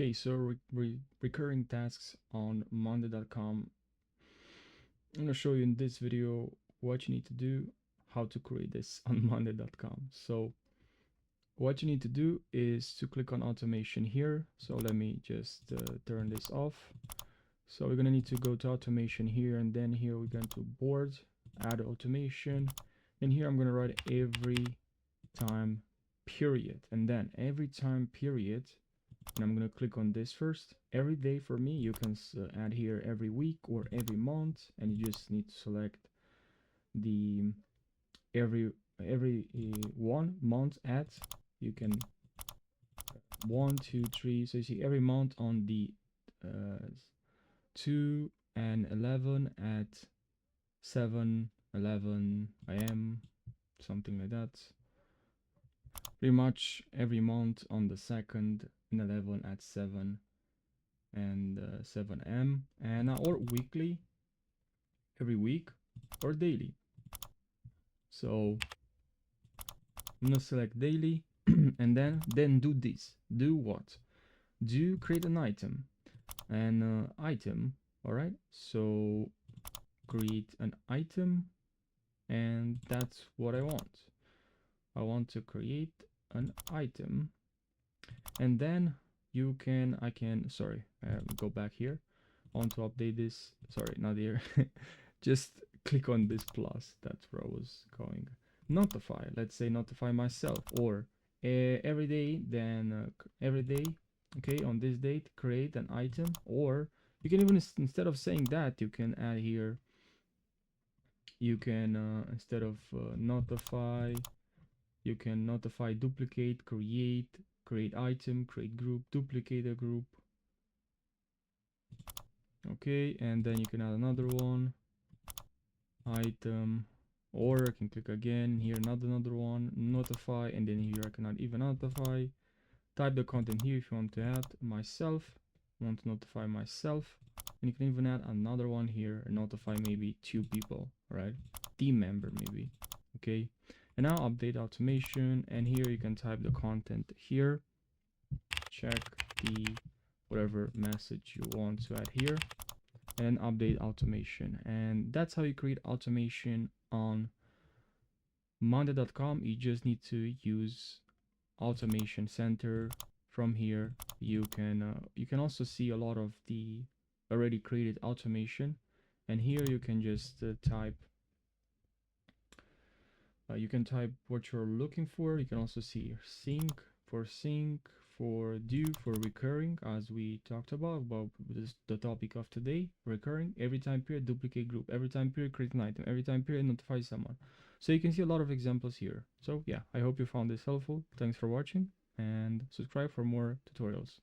Okay, so recurring tasks on Monday.com. I'm gonna show you in this video what you need to do, how to create this on Monday.com. So what you need to do is to click on automation here. So let me just turn this off. So we're gonna need to go to automation here, and then here we're going to board, add automation. And here I'm gonna write every time period, and then every time period. And I'm gonna click on this first. Every day for me, you can add here every week or every month, and you just need to select the every 1 month add. You can 1, 2, 3. So you see every month on the 2 and 11 at 7:11 a.m. something like that. Pretty much every month on the 2nd and 11 at 7 and 7 m, and or weekly, every week, or daily. So I'm gonna select daily and then do this. Do what? Do create an item. An item. All right, so create an item, and that's what I want. I want to create an item, and then I can go back here. I want to update this. Sorry, not here. Just click on this plus. That's where I was going. Notify. Let's say notify myself, or every day. Then every day. Okay, on this date, create an item. Or you can even, instead of saying that, you can add here. You can instead of notify, you can notify, duplicate, create item, create group, duplicate a group. Okay, and then you can add another one, item, or I can click again here, another one, notify, and then here I cannot even notify. Type the content here if you want to add myself. I want to notify myself, and you can even add another one here and notify maybe 2 people, right? Team member maybe. Okay, and now update automation, and here you can type the content here. Check the whatever message you want to add here, and update automation. And that's how you create automation on Monday.com. You just need to use automation center. From here you can also see a lot of the already created automation, and here you can just type what you're looking for. You can also see sync, for due, for recurring, as we talked about this, the topic of today, recurring, every time period, duplicate group, every time period, create an item, every time period, notify someone. So you can see a lot of examples here. So yeah, I hope you found this helpful. Thanks for watching, and subscribe for more tutorials.